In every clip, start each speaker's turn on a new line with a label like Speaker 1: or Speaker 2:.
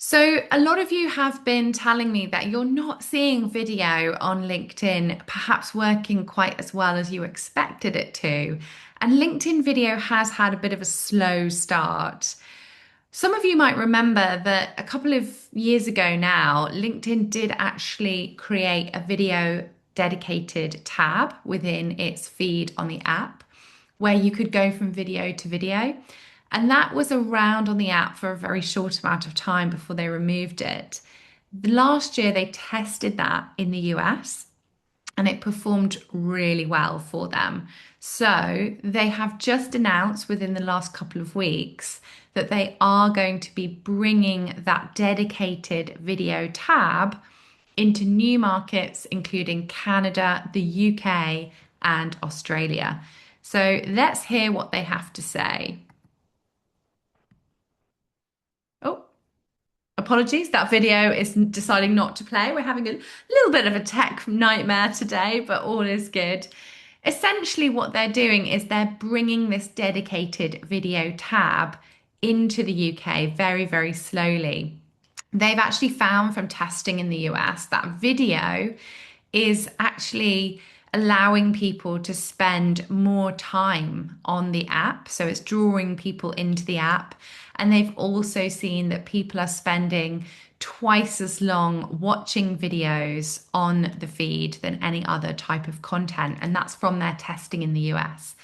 Speaker 1: So, a lot of you have been telling me that you're not seeing video on LinkedIn perhaps working quite as well as you expected it to. And LinkedIn video has had a bit of a slow start. Some of you might remember that a couple of years ago now, LinkedIn did actually create a video dedicated tab within its feed on the app where you could go from video to video. And that was around on the app for a very short amount of time before they removed it. Last year, they tested that in the US and it performed really well for them. So they have just announced within the last couple of weeks that they are going to be bringing that dedicated video tab into new markets, including Canada, the UK, and Australia. So let's hear what they have to say. Oh, apologies, that video is deciding not to play. We're having a little bit of a tech nightmare today, but all is good. Essentially, what they're doing is they're bringing this dedicated video tab into the UK very, very slowly. They've actually found from testing in the US that video is actually allowing people to spend more time on the app. So it's drawing people into the app. And they've also seen that people are spending twice as long watching videos on the feed than any other type of content. And that's from their testing in the US.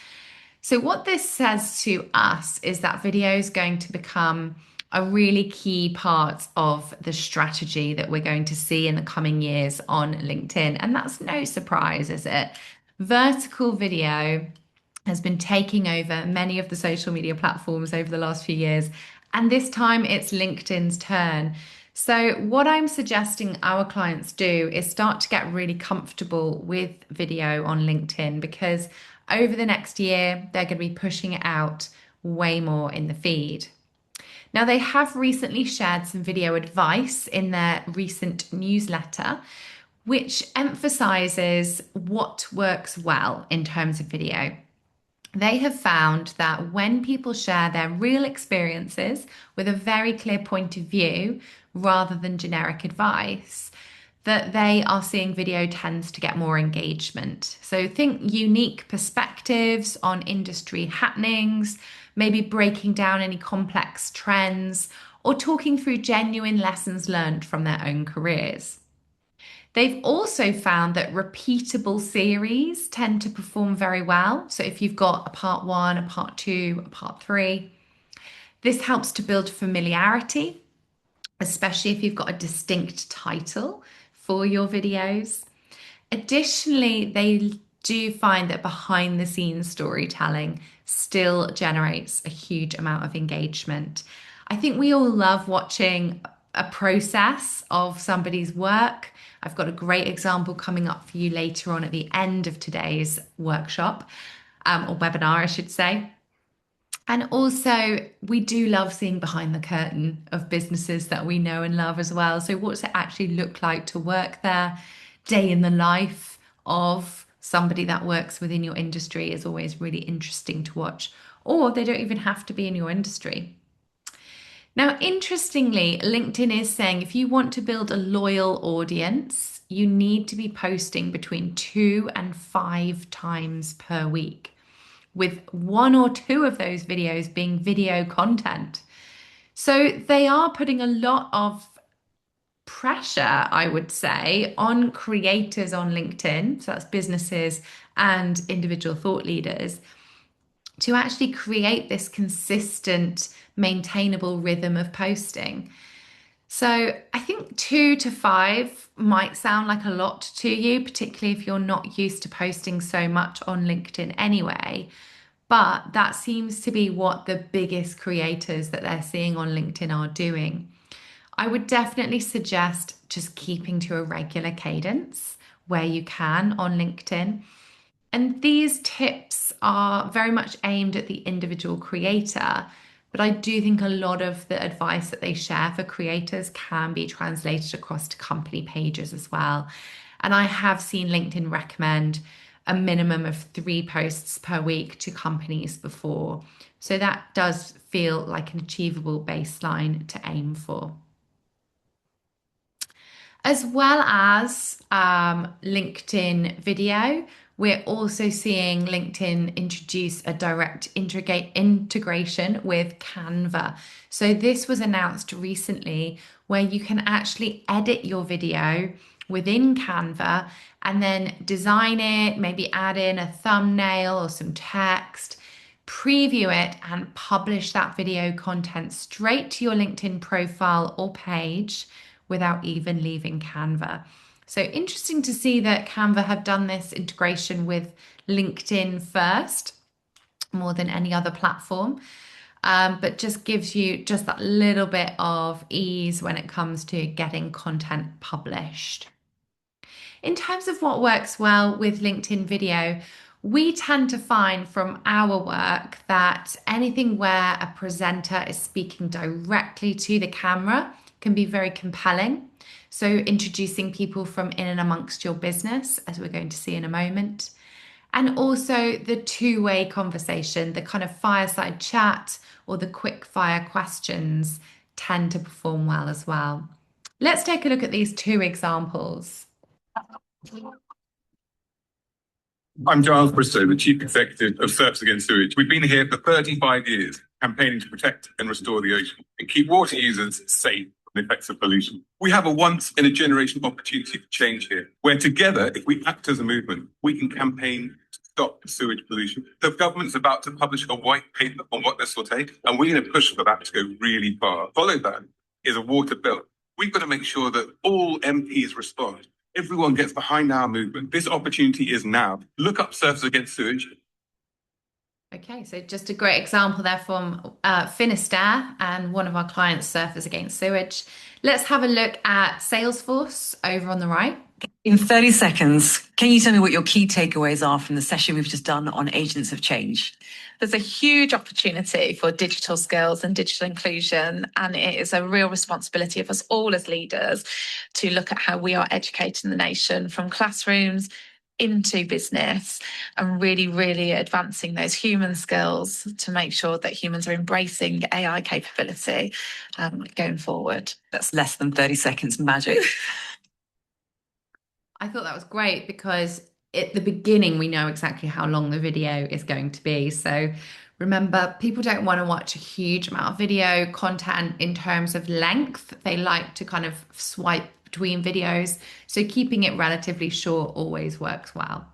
Speaker 1: So, what this says to us is that video is going to become a really key part of the strategy that we're going to see in the coming years on LinkedIn. And that's no surprise, is it? Vertical video has been taking over many of the social media platforms over the last few years. And this time it's LinkedIn's turn. So, what I'm suggesting our clients do is start to get really comfortable with video on LinkedIn because over the next year, they're going to be pushing it out way more in the feed. Now, they have recently shared some video advice in their recent newsletter, which emphasizes what works well in terms of video. They have found that when people share their real experiences with a very clear point of view rather than generic advice, that they are seeing video tends to get more engagement. So think unique perspectives on industry happenings, maybe breaking down any complex trends, or talking through genuine lessons learned from their own careers. They've also found that repeatable series tend to perform very well. So if you've got a part one, a part two, a part three, this helps to build familiarity, especially if you've got a distinct title for your videos. Additionally, they do find that behind the scenes storytelling still generates a huge amount of engagement. I think we all love watching a process of somebody's work. I've got a great example coming up for you later on at the end of today's workshop, or webinar, I should say. And also, we do love seeing behind the curtain of businesses that we know and love as well. So, what's it actually look like to work there? Day in the life of somebody that works within your industry is always really interesting to watch. Or they don't even have to be in your industry. Now, interestingly, LinkedIn is saying if you want to build a loyal audience, you need to be posting between 2 and 5 times per week, with one or two of those videos being video content. So they are putting a lot of pressure, I would say, on creators on LinkedIn, so that's businesses and individual thought leaders, to actually create this consistent, maintainable rhythm of posting. So I think 2 to 5 might sound like a lot to you, particularly if you're not used to posting so much on LinkedIn anyway. But that seems to be what the biggest creators that they're seeing on LinkedIn are doing. I would definitely suggest just keeping to a regular cadence where you can on LinkedIn. And these tips are very much aimed at the individual creator, but I do think a lot of the advice that they share for creators can be translated across to company pages as well. And I have seen LinkedIn recommend a minimum of 3 posts per week to companies before. So that does feel like an achievable baseline to aim for. As well as LinkedIn video, we're also seeing LinkedIn introduce a direct integration with Canva. So this was announced recently where you can actually edit your video within Canva and then design it, maybe add in a thumbnail or some text, preview it, and publish that video content straight to your LinkedIn profile or page without even leaving Canva. So interesting to see that Canva have done this integration with LinkedIn first, more than any other platform. But just gives you just that little bit of ease when it comes to getting content published. In terms of what works well with LinkedIn video, we tend to find from our work that anything where a presenter is speaking directly to the camera can be very compelling. So, introducing people from in and amongst your business, as we're going to see in a moment. And also the two-way conversation, the kind of fireside chat or the quick fire questions tend to perform well as well. Let's take a look at these two examples.
Speaker 2: I'm Giles Bristow, the Chief Executive of Surfers Against Sewage. We've been here for 35 years, campaigning to protect and restore the ocean and keep water users safe from the effects of pollution. We have a once-in-a-generation opportunity for change here, where together, if we act as a movement, we can campaign to stop sewage pollution. The government's about to publish a white paper on what this will take, and we're going to push for that to go really far. Follow that is a water bill. We've got to make sure that all MPs respond. Everyone gets behind our movement. This opportunity is now. Look up Surfers Against Sewage.
Speaker 1: Okay, so just a great example there from Finisterre and one of our clients, Surfers Against Sewage. Let's have a look at Salesforce over on the right.
Speaker 3: In 30 seconds, can you tell me what your key takeaways are from the session we've just done on agents of change?
Speaker 4: There's a huge opportunity for digital skills and digital inclusion, and it is a real responsibility of us all as leaders to look at how we are educating the nation from classrooms into business and really, really advancing those human skills to make sure that humans are embracing AI capability going forward.
Speaker 3: That's less than 30 seconds magic.
Speaker 1: I thought that was great because at the beginning, we know exactly how long the video is going to be. So remember, people don't want to watch a huge amount of video content in terms of length. They like to kind of swipe between videos. So keeping it relatively short always works well.